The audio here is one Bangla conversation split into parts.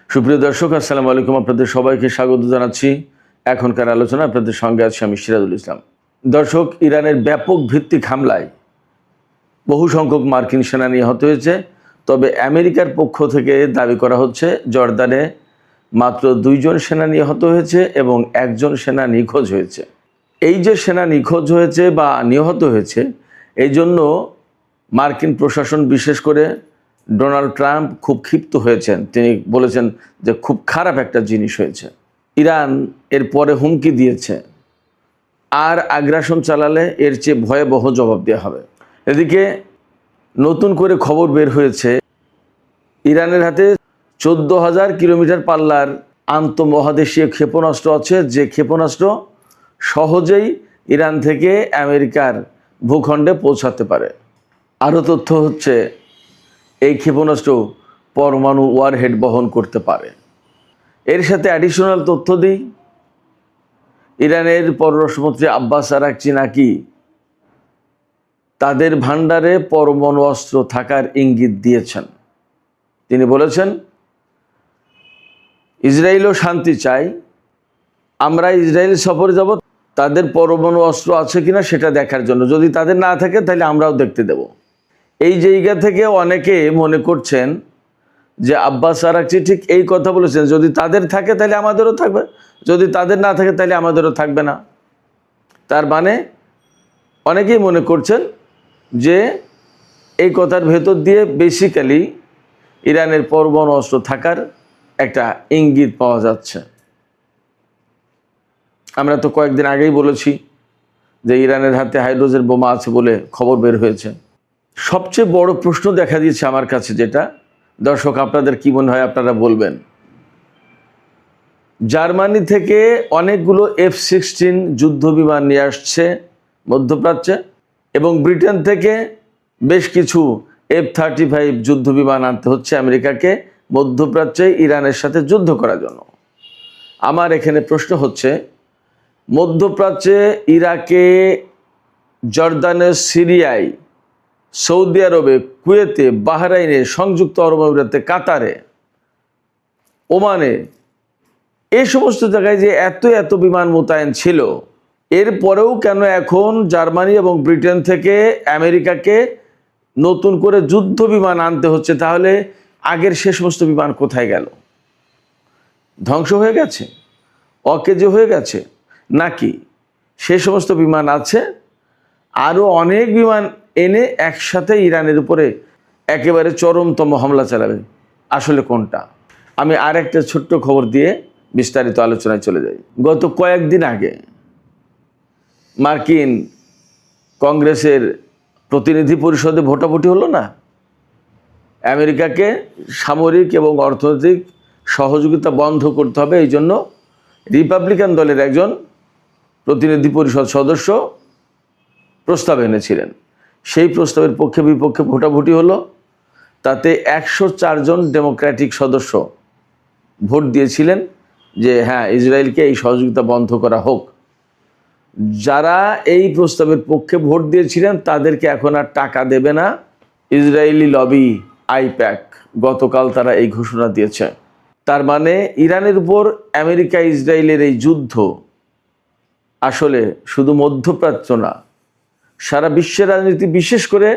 সুপ্রিয় দর্শক, আসসালামু আলাইকুম। আপনাদের সবাইকে স্বাগত জানাচ্ছি। এখনকার আলোচনা আপনাদের সঙ্গে আছি আমি সিরাজুল ইসলাম। দর্শক, ইরানের ব্যাপক ভিত্তিক হামলায় বহু সংখ্যক মার্কিন সেনা নিহত হয়েছে। তবে আমেরিকার পক্ষ থেকে দাবি করা হচ্ছে জর্দানে মাত্র 2 জন সেনা নিহত হয়েছে এবং 1 জন সেনা নিখোঁজ হয়েছে। এই যে সেনা নিখোঁজ হয়েছে বা নিহত হয়েছে, এই জন্য মার্কিন প্রশাসন, বিশেষ করে ডোনাল্ড ট্রাম্প খুব ক্ষিপ্ত হয়েছেন। তিনি বলেছেন যে খুব খারাপ একটা জিনিস হয়েছে। ইরান এর পরে হুমকি দিয়েছে, আর আগ্রাসন চালালে এর চেয়ে ভয়াবহ জবাব দেওয়া হবে। এদিকে নতুন করে খবর বের হয়েছে, ইরানের হাতে 14,000 কিলোমিটার পাল্লার আন্তঃমহাদেশীয় ক্ষেপণাস্ত্র আছে, যে ক্ষেপণাস্ত্র সহজেই ইরান থেকে আমেরিকার ভূখণ্ডে পৌঁছাতে পারে। আরও তথ্য হচ্ছে, এই ক্ষেপণাস্ত্র পরমাণু ওয়ারহেড বহন করতে পারে। এর সাথে অ্যাডিশনাল তথ্য দিই, ইরানের পররাষ্ট্রমন্ত্রী আব্বাস আরাকচি নাকি তাদের ভাণ্ডারে পরমাণু অস্ত্র থাকার ইঙ্গিত দিয়েছেন। তিনি বলেছেন, ইসরায়েলও শান্তি চাই, আমরা ইসরায়েল সফরে যাব তাদের পরমাণু অস্ত্র আছে কিনা সেটা দেখার জন্য। যদি তাদের না থাকে তাহলে আমরাও দেখতে দেব। এই জায়গা থেকে অনেকে মনে করছেন যে আব্বাস আরাকচি ঠিক এই কথা বলেছেন, যদি তাদের থাকে তাহলে আমাদেরও থাকবে, যদি তাদের না থাকে তাহলে আমাদেরও থাকবে না। তার মানে অনেকেই মনে করছেন যে এই কথার ভেতর দিয়ে বেসিক্যালি ইরানের পরমাণু অস্ত্র থাকার একটা ইঙ্গিত পাওয়া যাচ্ছে। আমরা তো কয়েকদিন আগেই বলেছি যে ইরানের হাতে হাইড্রোজেন বোমা আছে বলে খবর বের হয়েছে। সবচেয়ে বড় প্রশ্ন দেখা দিয়েছে আমার কাছে, যেটা দর্শক আপনাদের কি মনে হয় আপনারা বলবেন। জার্মানি থেকে অনেকগুলো F-16 যুদ্ধ বিমান নিয়ে আসছে মধ্যপ্রাচ্যে, এবং ব্রিটেন থেকে বেশ কিছু F-35 যুদ্ধ বিমান আনতে হচ্ছে আমেরিকাকে মধ্যপ্রাচ্যে ইরানের সাথে যুদ্ধ করার জন্য। আমার এখানে প্রশ্ন হচ্ছে, মধ্যপ্রাচ্যে, ইরাকে, জর্দানে, সিরিয়ায়, সৌদি আরবে, কুয়েতে, বাহরাইনে, সংযুক্ত আরব আমিরাতে, কাতারে, ওমানে, এই সমস্ত জায়গায় যে এত বিমান মোতায়েন ছিল, এরপরেও কেন এখন জার্মানি এবং ব্রিটেন থেকে আমেরিকাকে নতুন করে যুদ্ধ বিমান আনতে হচ্ছে? তাহলে আগের সে সমস্ত বিমান কোথায় গেল? ধ্বংস হয়ে গেছে, অকেজো হয়ে গেছে, নাকি সে সমস্ত বিমান আছে? আরও অনেক বিমান এনে একসাথে ইরানের উপরে একেবারে চরমতম হামলা চালাবে। আসলে কোনটা? আমি আর একটা ছোট্ট খবর দিয়ে বিস্তারিত আলোচনায় চলে যাই। গত কয়েকদিন আগে মার্কিন কংগ্রেসের প্রতিনিধি পরিষদে ভোটাভুটি হলো না? আমেরিকাকে সামরিক এবং অর্থনৈতিক সহযোগিতা বন্ধ করতে হবে, এই জন্য রিপাবলিকান দলের একজন প্রতিনিধি পরিষদ সদস্য প্রস্তাব এনেছিলেন। সেই প্রস্তাবের পক্ষে বিপক্ষে ভোটাভুটি হলো। তাতে 104 জন ডেমোক্রেটিক সদস্য ভোট দিয়েছিলেন যে হ্যাঁ, ইসরায়েলকে এই সহযোগিতা বন্ধ করা হোক। যারা এই প্রস্তাবের পক্ষে ভোট দিয়েছিলেন তাদেরকে এখন আর টাকা দেবে না ইসরায়েলি লবি আইপ্যাক। গতকাল তারা এই ঘোষণা দিয়েছে। তার মানে ইরানের উপর আমেরিকা ইসরায়েলের এই যুদ্ধ আসলে শুধু মধ্যপ্রাচ্য না, সারা বিশ্বের রাজনীতি, বিশেষ করে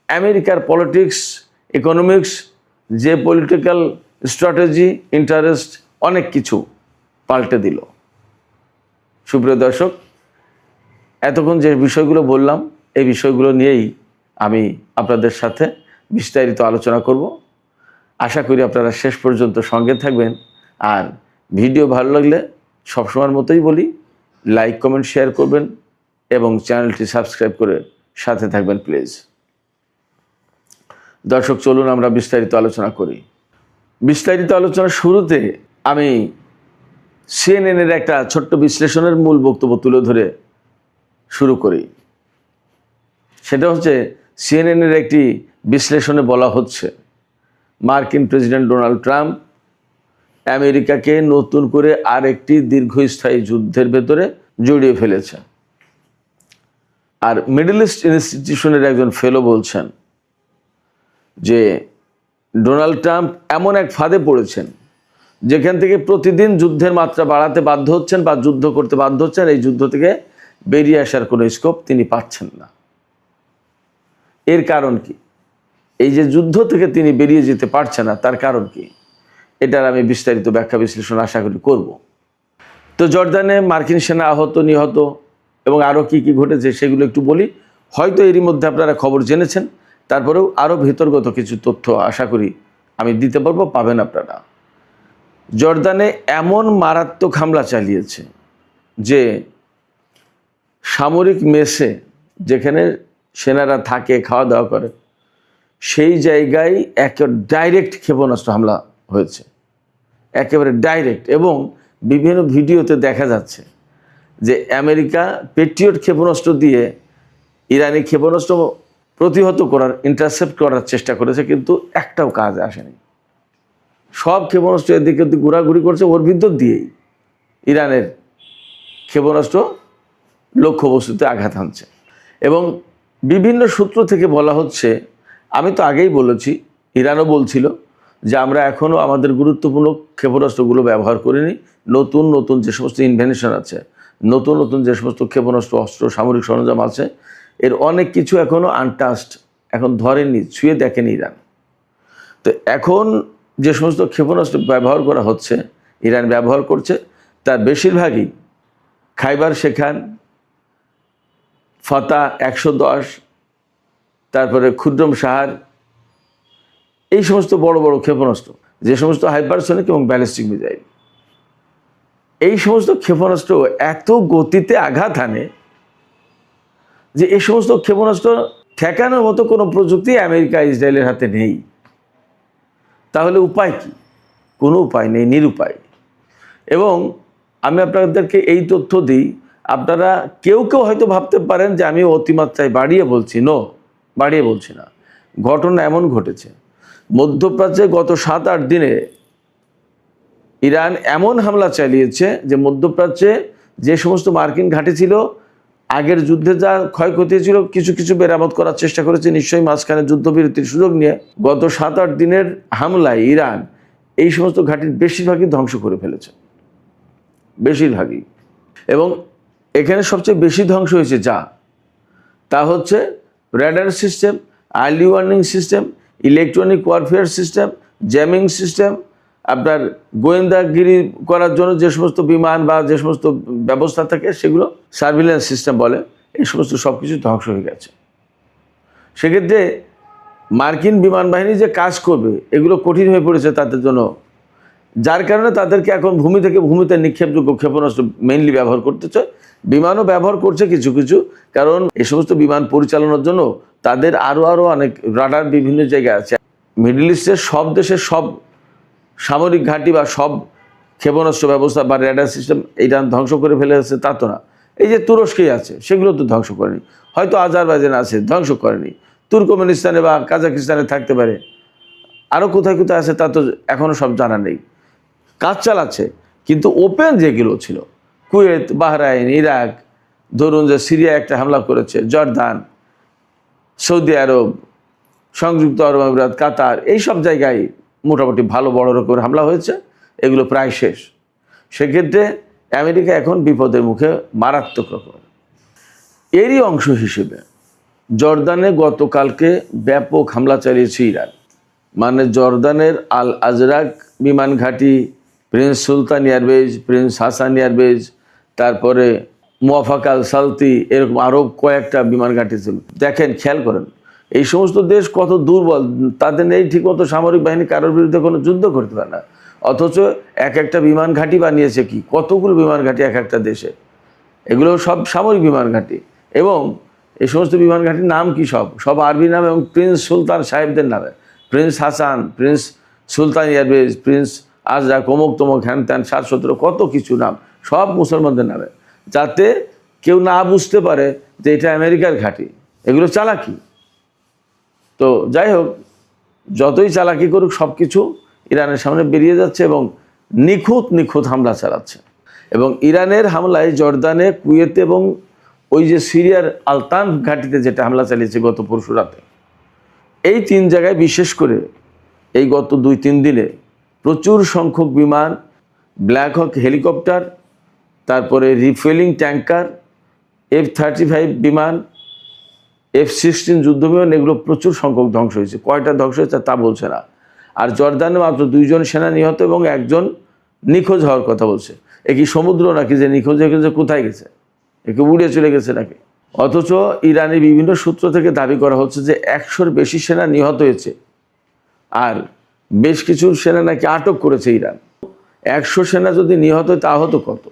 আমেরিকার পলিটিক্স, ইকোনমিক্স, যে পলিটিক্যাল স্ট্র্যাটেজি, ইন্টারেস্ট, অনেক কিছু পাল্টে দিল। সুপ্রিয় দর্শক, এতক্ষণ যে বিষয়গুলো বললাম, এই বিষয়গুলো নিয়েই আমি আপনাদের সাথে বিস্তারিত আলোচনা করব। আশা করি আপনারা শেষ পর্যন্ত সঙ্গে থাকবেন। আর ভিডিও ভালো লাগলে সবসময়ের মতোই বলি, লাইক, কমেন্ট, শেয়ার করবেন এবং চ্যানেলটি সাবস্ক্রাইব করে সাথে থাকবেন প্লিজ। দর্শক, চলুন আমরা বিস্তারিত আলোচনা করি। বিস্তারিত আলোচনার শুরুতে আমি সিএনএনের একটা ছোট্ট বিশ্লেষণের মূল বক্তব্য তুলে ধরে শুরু করি। সেটা হচ্ছে, সিএনএনের একটি বিশ্লেষণে বলা হচ্ছে, মার্কিন প্রেসিডেন্ট ডোনাল্ড ট্রাম্প আমেরিকাকে নতুন করে আরেকটি দীর্ঘস্থায়ী যুদ্ধের ভেতরে জড়িয়ে ফেলেছে। আর মিডল ইস্ট ইনস্টিটিউশনের একজন ফেলো বলছেন যে ডোনাল্ড ট্রাম্প এমন এক ফাঁদে পড়েছেন যেখান থেকে প্রতিদিন যুদ্ধের মাত্রা বাড়াতে বাধ্য হচ্ছেন বা যুদ্ধ করতে বাধ্য হচ্ছেন, এই যুদ্ধ থেকে বেরিয়ে আসার কোনো স্কোপ তিনি পাচ্ছেন না। এর কারণ কি? এই যে যুদ্ধ থেকে তিনি বেরিয়ে যেতে পারছেন না, তার কারণ কি? এটার আমি বিস্তারিত ব্যাখ্যা বিশ্লেষণ আশা করি করব। তো জর্দানে মার্কিন সেনা আহত, নিহত এবং আরও কি কি ঘটেছে সেগুলো একটু বলি। হয়তো এরই মধ্যে আপনারা খবর জেনেছেন, তারপরেও আরও ভেতরগত কিছু তথ্য আশা করি আমি দিতে পারবো, পাবেন আপনারা। জর্দানে এমন মারাত্মক হামলা চালিয়েছে যে সামরিক মেসে, যেখানে সেনারা থাকে, খাওয়া দাওয়া করে, সেই জায়গায় ডাইরেক্ট ক্ষেপণাস্ত্র হামলা হয়েছে, একেবারে ডাইরেক্ট। এবং বিভিন্ন ভিডিওতে দেখা যাচ্ছে যে আমেরিকা পেট্রিয়ট ক্ষেপণাস্ত্র দিয়ে ইরানি ক্ষেপণাস্ত্র প্রতিহত করার, ইন্টারসেপ্ট করার চেষ্টা করেছে, কিন্তু একটাও কাজ আসেনি। সব ক্ষেপণাস্ত্র এদিকে ওদিকে ঘোরাঘুরি করছে, ওর ভিতর দিয়েই ইরানের ক্ষেপণাস্ত্র লক্ষ্যবস্তুতে আঘাত হানছে। এবং বিভিন্ন সূত্র থেকে বলা হচ্ছে, আমি তো আগেই বলেছি, ইরানও বলছিল যে আমরা এখনও আমাদের গুরুত্বপূর্ণ ক্ষেপণাস্ত্রগুলো ব্যবহার করিনি। নতুন নতুন যে সমস্ত ইনভেনশন আছে, নতুন নতুন যে সমস্ত ক্ষেপণাস্ত্র, অস্ত্র, সামরিক সরঞ্জাম আছে, এর অনেক কিছু এখনও আনটাস্ট, এখন ধরেনি, ছুঁয়ে দেখেনি ইরান। তো এখন যে সমস্ত ক্ষেপণাস্ত্র ব্যবহার করা হচ্ছে, ইরান ব্যবহার করছে, তার বেশিরভাগই খাইবার শেখান, ফাতা 110, তারপরে ক্ষুদ্রম সাহার, এই সমস্ত বড় বড় ক্ষেপণাস্ত্র, যে সমস্ত হাইপারসনিক এবং ব্যালিস্টিক মিসাইল, এই সমস্ত ক্ষেপণাস্ত্র এত গতিতে আঘাত হানে যে এই সমস্ত ক্ষেপণাস্ত্র ঠেকানোর মতো কোনো প্রযুক্তি আমেরিকা ইসরায়েলের হাতে নেই। তাহলে উপায় কি? কোনো উপায় নেই, নিরুপায়। এবং আমি আপনাদেরকে এই তথ্য দিই, আপনারা কেউ কেউ হয়তো ভাবতে পারেন যে আমি অতিমাত্রায় বাড়িয়ে বলছি। বাড়িয়ে বলছি না। ঘটনা এমন ঘটেছে, মধ্যপ্রাচ্যে গত 7-8 দিনে ইরান এমন হামলা চালিয়েছে যে মধ্যপ্রাচ্যে যে সমস্ত মার্কিন ঘাঁটি ছিল, আগের যুদ্ধে যা ক্ষয়ক্ষতি ছিল, কিছু কিছু মেরামত করার চেষ্টা করেছে নিশ্চয়ই মাঝখানে যুদ্ধবিরতির সুযোগ নিয়ে। গত 7-8 দিনের হামলায় ইরান এই সমস্ত ঘাঁটির বেশিরভাগই ধ্বংস করে ফেলেছে, বেশিরভাগই। এবং এখানে সবচেয়ে বেশি ধ্বংস হয়েছে তা হচ্ছে radar system, early warning system, electronic warfare system, jamming system, আপনার গোয়েন্দাগিরি করার জন্য যে সমস্ত বিমান বা যে সমস্ত ব্যবস্থা থাকে সেগুলো সার্ভিলেন্স সিস্টেম বলে, এই সমস্ত সব কিছু ধ্বংস হয়ে গেছে। সেক্ষেত্রে মার্কিন বিমান বাহিনী যে কাজ করবে, এগুলো কঠিন হয়ে পড়েছে তাদের জন্য, যার কারণে তাদেরকে এখন ভূমি থেকে ভূমিতে নিক্ষেপযোগ্য ক্ষেপণাস্ত্র মেইনলি ব্যবহার করতেছে। বিমানও ব্যবহার করছে কিছু কিছু, কারণ এই সমস্ত বিমান পরিচালনার জন্য তাদের আরও অনেক রাডার বিভিন্ন জায়গায় আছে। মিডল ইস্টের সব দেশের সব সামরিক ঘাঁটি বা সব ক্ষেপণাস্ত্র ব্যবস্থা বা রেডার সিস্টেম ইরান ধ্বংস করে ফেলেছে তা তো না। এই যে তুরস্কেই আছে, সেগুলো তো ধ্বংস করেনি। হয়তো আজারবাইজানে আছে, ধ্বংস করেনি। তুর্কমেনিস্তানে বা কাজাকিস্তানে থাকতে পারে, আরও কোথায় কোথায় আছে তা তো এখনও সব জানা নেই। কাজ চালাচ্ছে, কিন্তু ওপেন যেগুলো ছিল, কুয়েত, বাহরাইন, ইরাক, ধরুন যে সিরিয়া একটা হামলা করেছে, জর্দান, সৌদি আরব, সংযুক্ত আরব আমিরাত, কাতার, এই সব জায়গায় মোটামুটি ভালো বড় রকমের হামলা হয়েছে, এগুলো প্রায় শেষ। সেক্ষেত্রে আমেরিকা এখন বিপদের মুখে মারাত্মক রকমের। এরই অংশ হিসেবে জর্দানে গতকালকে ব্যাপক হামলা চালিয়েছে ইরান। মানে জর্দানের আল আজরাক বিমান ঘাঁটি, প্রিন্স সুলতান এয়ারবেজ, প্রিন্স হাসান এয়ারবেজ, তারপরে মুওয়াফাক আল সালতি, এরকম আরও কয়েকটা বিমান ঘাঁটি ছিল। দেখেন, খেয়াল করেন এই সমস্ত দেশ কত দুর্বল, তাদের নেই ঠিকমতো সামরিক বাহিনী, কারোর বিরুদ্ধে কোনো যুদ্ধ করতে পারে না, অথচ এক একটা বিমান ঘাঁটি বানিয়েছে কি, কতগুলো বিমান ঘাঁটি এক একটা দেশে, এগুলো সব সামরিক বিমান ঘাঁটি। এবং এই সমস্ত বিমান ঘাঁটির নাম কি, সব আরবি নাম এবং প্রিন্স সুলতান সাহেবদের নামে, প্রিন্স হাসান, প্রিন্স সুলতান এয়ারবেজ, প্রিন্স আজরাক, অমুক তমুক, হ্যান ত্যান, 7-17 কত কিছু নাম, সব মুসলমানদের নামে, যাতে কেউ না বুঝতে পারে যে এটা আমেরিকার ঘাঁটি। এগুলো চালাকি। তো যাই হোক, যতই চালাকি করুক, সব কিছু ইরানের সামনে বেরিয়ে যাচ্ছে এবং নিখুঁত হামলা চালাচ্ছে। এবং ইরানের হামলায় জর্দানে, কুয়েতে এবং ওই যে সিরিয়ার আলতান ঘাঁটিতে যেটা হামলা চালিয়েছে গত পরশু রাতে, এই 3 জায়গায় বিশেষ করে এই গত 2-3 দিনে প্রচুর সংখ্যক বিমান, ব্ল্যাক হক হেলিকপ্টার, তারপরে রিফুয়েলিং ট্যাঙ্কার, F-35 বিমান, F-16 যুদ্ধ বিমান, এগুলো প্রচুর সংখ্যক ধ্বংস হয়েছে। কয়টা ধ্বংস হয়েছে তা বলছে না। আর জর্দানে মাত্র 2 জন সেনা নিহত এবং 1 জন নিখোঁজ হওয়ার কথা বলছে। এ কি সমুদ্র নাকি যে নিখোঁজ হয়ে গেছে? কোথায় গেছে? একে উড়ে চলে গেছে নাকি? অথচ ইরানের বিভিন্ন সূত্র থেকে দাবি করা হচ্ছে যে 100-র বেশি সেনা নিহত হয়েছে, আর বেশ কিছু সেনা নাকি আটক করেছে ইরান। 100 সেনা যদি নিহত হয় তা হতো কত?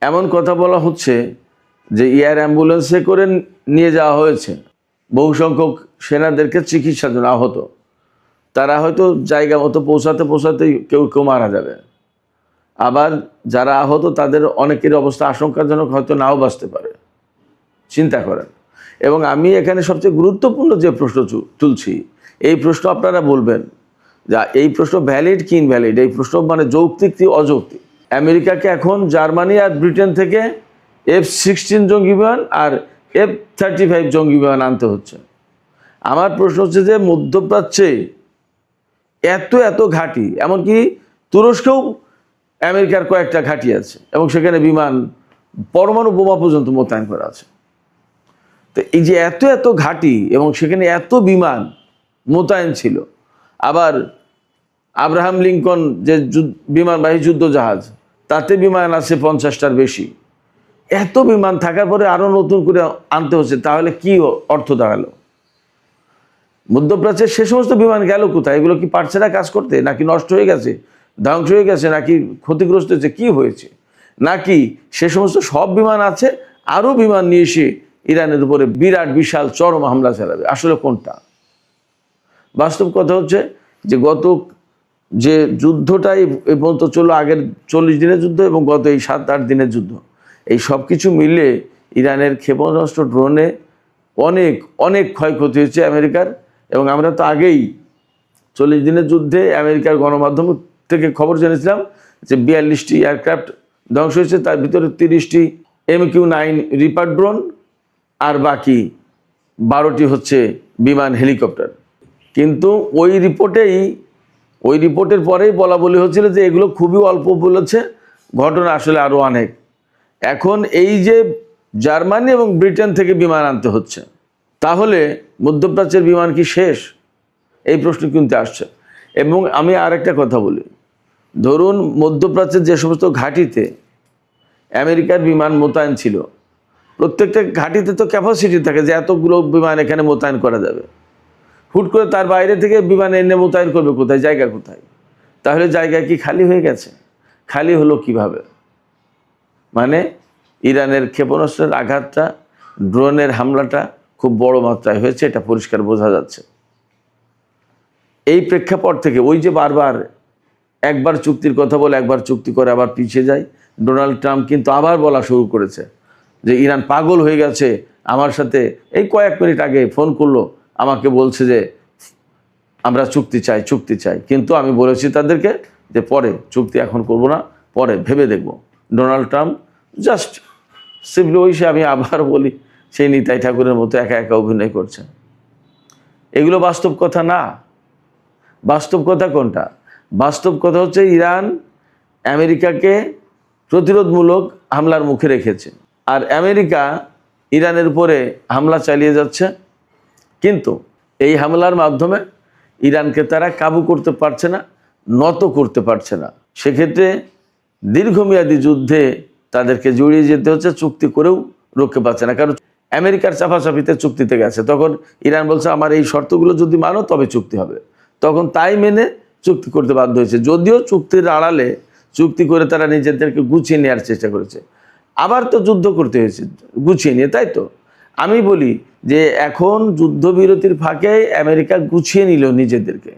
এমন কথা বলা হচ্ছে যে এয়ার অ্যাম্বুলেন্সে করে নিয়ে যাওয়া হয়েছে বহু সংখ্যক সেনাদেরকে চিকিৎসার জন্য আহত। তারা হয়তো জায়গা মতো পৌঁছাতে কেউ মারা যাবে। আবার যারা আহত তাদের অনেকের অবস্থা আশঙ্কাজনক, হয়তো নাও বাঁচতে পারে। চিন্তা করেন। এবং আমি এখানে সবচেয়ে গুরুত্বপূর্ণ যে প্রশ্ন তুলছি, এই প্রশ্ন আপনারা বলবেন যা এই প্রশ্ন ভ্যালিড কি ইনভ্যালিড, এই প্রশ্ন মানে যৌক্তিক কি অযৌক্তিক। আমেরিকাকে এখন জার্মানি আর ব্রিটেন থেকে F-16 জঙ্গি বিমান আর F-35 জঙ্গি বিমান আনতে হচ্ছে। আমার প্রশ্ন হচ্ছে যে মধ্যপ্রাচ্যে এত ঘাঁটি, এমনকি তুরস্কেও আমেরিকার কয়েকটা ঘাঁটি আছে এবং সেখানে বিমান, পরমাণু বোমা পর্যন্ত মোতায়েন করা আছে। তো এই যে এত ঘাঁটি এবং সেখানে এত বিমান মোতায়েন ছিল, আবার আব্রাহাম লিঙ্কন যে বিমানবাহী যুদ্ধ জাহাজ, তাতে বিমান আছে 50টার বেশি। এত বিমান থাকার পরে আরও নতুন করে আনতে হচ্ছে, তাহলে কি অর্থ দাঁড়ালো? মধ্যপ্রাচ্যের সে সমস্ত বিমান গেল কোথায়? এগুলো কি পারছে না কাজ করতে, নাকি নষ্ট হয়ে গেছে, ধ্বংস হয়ে গেছে, নাকি ক্ষতিগ্রস্ত হয়েছে, কি হয়েছে? নাকি সে সমস্ত সব বিমান আছে, আরও বিমান নিয়ে এসে ইরানের উপরে বিরাট বিশাল চরম হামলা চালাবে? আসলে কোনটা? বাস্তব কথা হচ্ছে যে গত যে যুদ্ধটাই এ পর্যন্ত চলো, আগের 40 দিনের যুদ্ধ এবং গত এই 7-8 দিনের যুদ্ধ, এই সব কিছু মিলে ইরানের ক্ষেপণাস্ত্র ড্রোনে অনেক ক্ষয়ক্ষতি হয়েছে আমেরিকার। এবং আমরা তো আগেই 40 দিনের যুদ্ধে আমেরিকার গণমাধ্যম থেকে খবর জেনেছিলাম যে 42টি এয়ারক্রাফট ধ্বংস হয়েছে, তার ভিতরে 30টি MQ-9 রিপার ড্রোন আর বাকি 12টি হচ্ছে বিমান হেলিকপ্টার। কিন্তু ওই রিপোর্টের পরেই বলি হচ্ছিল যে এগুলো খুবই অল্প বলেছে, ঘটনা আসলে আরও অনেক। এখন এই যে জার্মানি এবং ব্রিটেন থেকে বিমান আনতে হচ্ছে, তাহলে মধ্যপ্রাচ্যের বিমান কি শেষ? এই প্রশ্ন কিন্তু আসছে। এবং আমি আরেকটা কথা বলি, ধরুন মধ্যপ্রাচ্যের যে সমস্ত ঘাঁটিতে আমেরিকার বিমান মোতায়েন ছিল, প্রত্যেকটা ঘাঁটিতে তো ক্যাপাসিটি থাকে যে এতগুলো বিমান এখানে মোতায়েন করা যাবে। হুট করে তার বাইরে থেকে বিমান এনে মোতায়েন করবে কোথায়? জায়গা কোথায়? তাহলে জায়গা কি খালি হয়ে গেছে? খালি হলো কিভাবে? মানে ইরানের ক্ষেপণাস্ত্রের আঘাতটা, ড্রোনের হামলাটা খুব বড় মাত্রায় হয়েছে, এটা পরিষ্কার বোঝা যাচ্ছে। এই প্রেক্ষাপট থেকে ওই যে বারবার একবার চুক্তির কথা বলে একবার চুক্তি করে আবার পিছিয়ে যায়, ডোনাল্ড ট্রাম্প কিন্তু আবার বলা শুরু করেছে যে ইরান পাগল হয়ে গেছে। আমার সাথে এই কয়েক মিনিট আগে ফোন করলো, আমাকে বলছে যে আমরা চুক্তি চাই, কিন্তু আমি বলেছি তাদেরকে যে পরে চুক্তি এখন করব না, পরে ভেবে দেখব। ডোনাল্ড ট্রাম্প জাস্ট সিম্পলি আমি আবার বলি সেই নিতাই ঠাকুরের মতো একা অভিনয় করছে। এগুলো বাস্তব কথা না। বাস্তব কথা কোনটা? বাস্তব কথা হচ্ছে ইরান আমেরিকাকে প্রতিরোধমূলক হামলার মুখে রেখেছে, আর আমেরিকা ইরানের উপরে হামলা চালিয়ে যাচ্ছে। কিন্তু এই হামলার মাধ্যমে ইরানকে তারা কাবু করতে পারছে না, নত করতে পারছে না। সেক্ষেত্রে দীর্ঘমেয়াদী যুদ্ধে তাদেরকে জড়িয়ে যেতে হচ্ছে, চুক্তি করেও রক্ষে পাচ্ছে না। কারণ আমেরিকার চাপাচাপিতে চুক্তিতে গেছে, তখন ইরান বলছে আমার এই শর্তগুলো যদি মানো তবে চুক্তি হবে। তখন তাই মেনে চুক্তি করতে বাধ্য হয়েছে, যদিও চুক্তির আড়ালে চুক্তি করে তারা নিজেদেরকে গুছিয়ে নেওয়ার চেষ্টা করেছে। আবার তো যুদ্ধ করতে হয়েছে গুছিয়ে নিয়ে, তাই তো? আমি বলি যে এখন যুদ্ধবিরতির ফাঁকে আমেরিকা গুছিয়ে নিল নিজেদেরকে।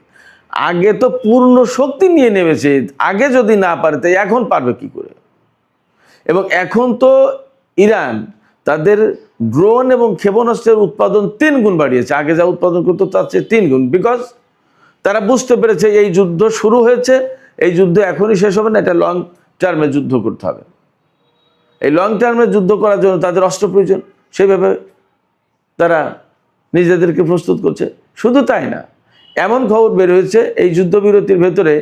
আগে তো পূর্ণ শক্তি নিয়ে নেমেছে, আগে যদি না পারে তাই এখন পারবে কি করে? এবং এখন তো ইরান তাদের ড্রোন এবং ক্ষেপণাস্ত্রের উৎপাদন 3 গুণ বাড়িয়েছে, আগে যা উৎপাদন করতো তার চেয়ে 3 গুণ। বিকজ তারা বুঝতে পেরেছে এই যুদ্ধ শুরু হয়েছে, এই যুদ্ধ এখনই শেষ হবে না, এটা লং টার্মে যুদ্ধ করতে হবে। এই লং টার্মে যুদ্ধ করার জন্য তাদের অস্ত্র প্রয়োজন, সেইভাবে তারা নিজেদেরকে প্রস্তুত করছে। শুধু তাই না, এমন খবর বের হয়েছে এই যুদ্ধবিরতির ভেতরে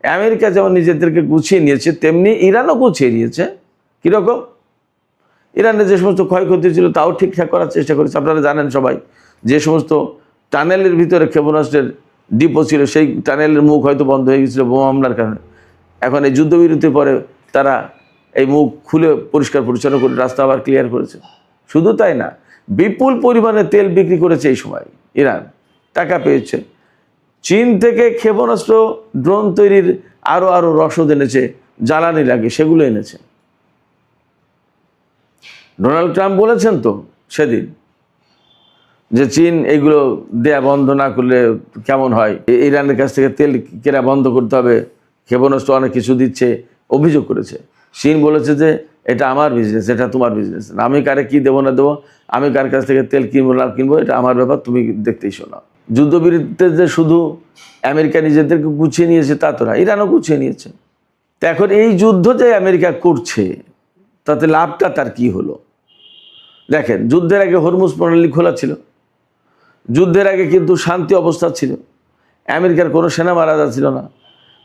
আমেরিকা যেমন নিজেদেরকে গুছিয়ে নিয়েছে, তেমনি ইরানও গুছিয়ে নিয়েছে। কীরকম? ইরানের যে সমস্ত ক্ষয়ক্ষতি ছিল তাও ঠিকঠাক করার চেষ্টা করেছে। আপনারা জানেন সবাই, যে সমস্ত টানেলের ভিতরে ক্ষেপণাস্ত্রের ডিপো ছিল, সেই টানেলের মুখ হয়তো বন্ধ হয়ে গেছিলো বোমা হামলার কারণে। এখন এই যুদ্ধবিরতির পরে তারা এই মুখ খুলে পরিষ্কার পরিচ্ছন্ন করে রাস্তা আবার ক্লিয়ার করেছে। শুধু তাই না, বিপুল পরিমাণে তেল বিক্রি করেছে এই সময় ইরান, টাকা পেয়েছে। চীন থেকে ক্ষেপণাস্ত্র, ড্রোন তৈরির আরও রসদ এনেছে, জ্বালানি লাগে সেগুলো এনেছে। ডোনাল্ড ট্রাম্প বলেছেন তো সেদিন যে চীন এইগুলো দেয়া বন্ধ না করলে কেমন হয়, ইরানের কাছ থেকে তেল কেনা বন্ধ করতে হবে, ক্ষেপণাস্ত্র অনেক কিছু দিচ্ছে, অভিযোগ করেছে। চীন বলেছে যে এটা আমার বিজনেস, এটা তোমার বিজনেস, আমি কারে কি দেবো না দেবো, আমি কার কাছ থেকে তেল কিনবো না কিনবো, এটা আমার ব্যাপার, তুমি দেখতেই শোনাও। যুদ্ধবিরতিতে যে শুধু আমেরিকা নিজেদেরকে গুছিয়ে নিয়েছে তা তো না, ইরানও গুছিয়ে নিয়েছে। তো এখন এই যুদ্ধ যে আমেরিকা করছে তাতে লাভটা তার কি হলো? দেখেন, যুদ্ধের আগে হরমুজ প্রণালী খোলা ছিল, যুদ্ধের আগে কিন্তু শান্তি অবস্থা ছিল, আমেরিকার কোনো সেনা মারা যাচ্ছিল না,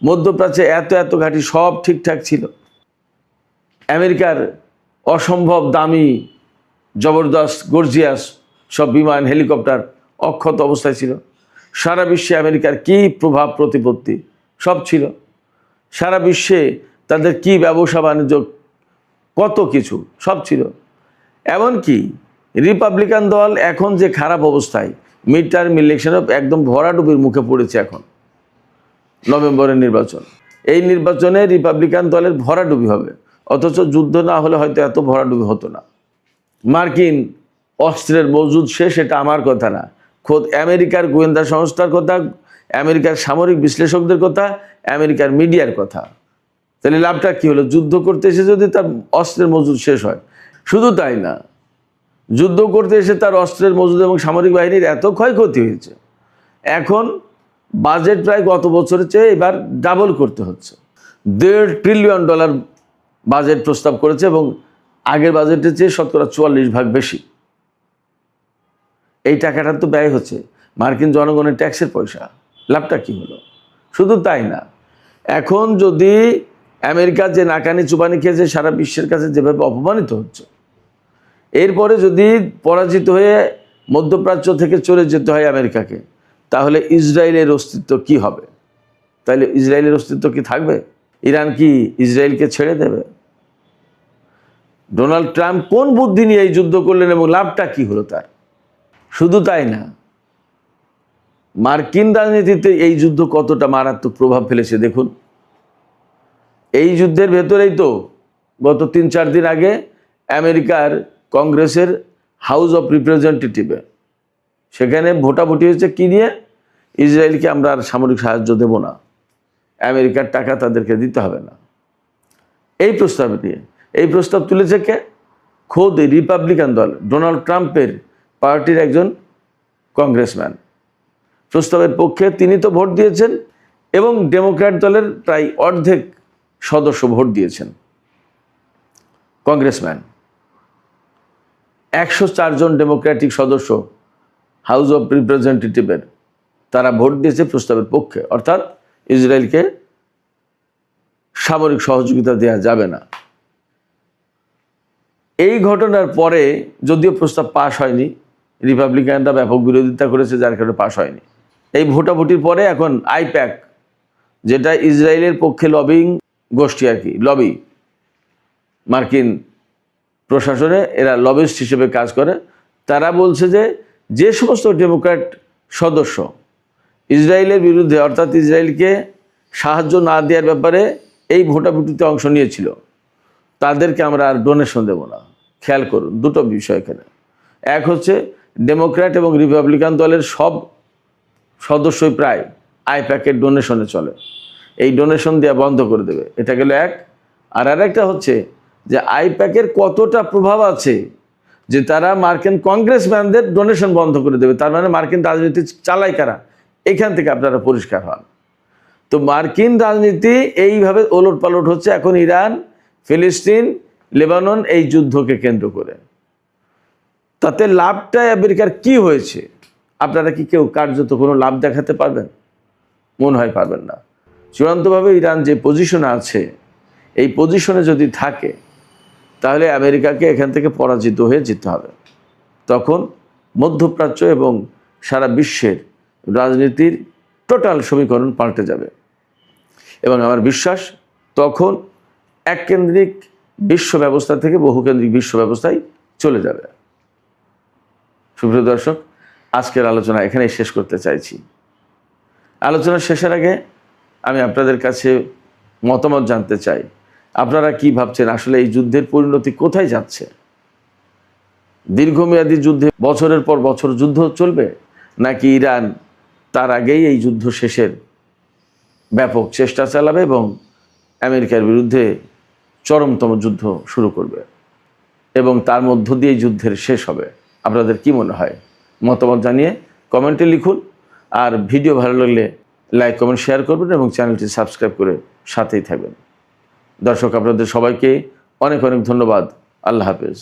মধ্যপ্রাচ্যে এত ঘাঁটি সব ঠিকঠাক ছিল, আমেরিকার অসম্ভব দামি জবরদস্ত গর্জিয়াস সব বিমান হেলিকপ্টার অক্ষত অবস্থায় ছিল, সারা বিশ্বে আমেরিকার কি প্রভাব প্রতিপত্তি সব ছিল, সারা বিশ্বে তাদের কি ব্যবসা বাণিজ্য কত কিছু সব ছিল। এমনকি রিপাবলিকান দল এখন যে খারাপ অবস্থায়, মিড টার্ম ইলেকশনে একদম ভরাডুবির মুখে পড়েছে। এখন নভেম্বরের নির্বাচন, এই নির্বাচনে রিপাবলিকান দলের ভরাডুবি হবে, অথচ যুদ্ধ না হলে হয়তো এত ভরাডুবি হতো না। মার্কিন অস্ত্রের মজুদ শেষ, এটা আমার কথা না, খোদ আমেরিকার গোয়েন্দা সংস্থার কথা, আমেরিকার সামরিক বিশ্লেষকদের কথা, আমেরিকার মিডিয়ার কথা। তাহলে লাভটা কী হলো? যুদ্ধ করতে এসে যদি তার অস্ত্রের মজুদ শেষ হয়। শুধু তাই না, যুদ্ধ করতে এসে তার অস্ত্রের মজুদ এবং সামরিক বাহিনীর এত ক্ষয়ক্ষতি হয়েছে, এখন বাজেট প্রায় গত বছরের চেয়ে এবার ডাবল করতে হচ্ছে। $1.5 ট্রিলিয়ন বাজেট প্রস্তাব করেছে এবং আগের বাজেটের চেয়ে শতকরা 44% বেশি। এই টাকাটা তো ব্যয় হচ্ছে মার্কিন জনগণের ট্যাক্সের পয়সা। লাভটা কী হলো? শুধু তাই না, এখন যদি আমেরিকা যে নাকানি চুপানি খেয়েছে, সারা বিশ্বের কাছে যেভাবে অপমানিত হচ্ছে, এরপরে যদি পরাজিত হয়ে মধ্যপ্রাচ্য থেকে চলে যেতে হয় আমেরিকাকে, তাহলে ইসরায়েলের অস্তিত্ব কি হবে? তাহলে ইসরায়েলের অস্তিত্ব কি থাকবে? ইরান কি ইসরায়েলকে ছেড়ে দেবে? ডোনাল্ড ট্রাম্প কোন বুদ্ধি নিয়ে এই যুদ্ধ করলেন এবং লাভটা কি হলো তার? শুধু তাই না, মার্কিন রাজনীতিতে এই যুদ্ধ কতটা মারাত্মক প্রভাব ফেলেছে দেখুন। এই যুদ্ধের ভেতরেই তো গত 3-4 দিন আগে আমেরিকার কংগ্রেসের হাউস অফ রিপ্রেজেন্টেটিভে সেখানে ভোটাভুটি হয়েছে কি নিয়ে? ইসরায়েলকে আমরা আর সামরিক সাহায্য দেব না, আমেরিকার টাকা তাদেরকে দিতে হবে না, এই প্রস্তাব নিয়ে। এই প্রস্তাব তুলেছে কে? খোদ রিপাবলিকান দল, ডোনাল্ড ট্রাম্পের পার্টির একজন কংগ্রেসম্যান। প্রস্তাবের পক্ষে তিনি তো ভোট দিয়েছেন এবং ডেমোক্র্যাট দলের প্রায় অর্ধেক সদস্য ভোট দিয়েছেন। কংগ্রেসম্যান 104 জন ডেমোক্রেটিক সদস্য হাউস অফ রিপ্রেজেন্টেটিভের, তারা ভোট দিয়েছে প্রস্তাবের পক্ষে, অর্থাৎ ইসরায়েলকে সামরিক সহযোগিতা দেওয়া যাবে না। এই ঘটনার পরে যদিও প্রস্তাব পাশ হয়নি, রিপাবলিকানরা ব্যাপক বিরোধিতা করেছে, যার কারণে পাশ হয়নি। এই ভোটাভুটির পরে এখন আইপ্যাক, যেটা ইসরায়েলের পক্ষে লবিং গোষ্ঠী আর কি, লবি, মার্কিন প্রশাসনে এরা লবিস্ট হিসেবে কাজ করে, তারা বলছে যে যে সমস্ত ডেমোক্র্যাট সদস্য ইসরায়েলের বিরুদ্ধে, অর্থাৎ ইসরায়েলকে সাহায্য না দেওয়ার ব্যাপারে এই ভোটাভুটিতে অংশ নিয়েছিল, তাদেরকে আমরা আর ডোনেশন দেব না। খেয়াল করুন দুটো বিষয় এখানে। এক হচ্ছে ডেমোক্র্যাট এবং রিপাবলিকান দলের সব সদস্যই প্রায় আইপ্যাকের ডোনেশনে চলে, এই ডোনেশন দেওয়া বন্ধ করে দেবে, এটা গেল এক। আর আরেকটা হচ্ছে যে আইপ্যাকের কতটা প্রভাব আছে যে তারা মার্কিন কংগ্রেসম্যানদের ডোনেশন বন্ধ করে দেবে। তার মানে মার্কিন রাজনীতি চালায় কারা? এখান থেকে আপনারা পরিষ্কার হন। তো মার্কিন রাজনীতি এইভাবে ওলট পালট হচ্ছে এখন ইরান, ফিলিস্তিন, লেবানন এই যুদ্ধকে কেন্দ্র করে। তাতে লাভটা আমেরিকার কি হয়েছে আপনারা কি কেউ কার্যত কোনো লাভ দেখাতে পারবেন? মনে হয় পারবেন না। চূড়ান্তভাবে ইরান যে পজিশনে আছে, এই পজিশনে যদি থাকে তাহলে আমেরিকাকে এখান থেকে পরাজিত হয়ে যেতে হবে। তখন মধ্যপ্রাচ্য এবং সারা বিশ্বের রাজনীতির টোটাল সমীকরণ পাল্টে যাবে এবং আমার বিশ্বাস তখন এককেন্দ্রিক বিশ্ব ব্যবস্থা থেকে বহুকেন্দ্রিক বিশ্ব ব্যবস্থায় চলে যাবে। সুপ্রিয় দর্শক, আজকের আলোচনা এখানেই শেষ করতে চাইছি। আলোচনা শেষের আগে আমি আপনাদের কাছে মতামত জানতে চাই, আপনারা কি ভাবছেন আসলে এই যুদ্ধের পরিণতি কোথায় যাচ্ছে? দীর্ঘমেয়াদী যুদ্ধে বছরের পর বছর যুদ্ধ চলবে, নাকি ইরান তার আগেই এই যুদ্ধ শেষের ব্যাপক চেষ্টা চালাবে এবং আমেরিকার বিরুদ্ধে চরমতম যুদ্ধ শুরু করবে এবং তার মধ্য দিয়ে যুদ্ধের শেষ হবে? আপনাদের কি মনে হয়? মতামত জানিয়ে কমেন্টে লিখুন। আর ভিডিও ভালো লাগলে লাইক, কমেন্ট, শেয়ার করবেন এবং চ্যানেলটি সাবস্ক্রাইব করে সাথেই থাকবেন। দর্শক, আপনাদের সবাইকে অনেক অনেক ধন্যবাদ। আল্লাহ হাফেজ।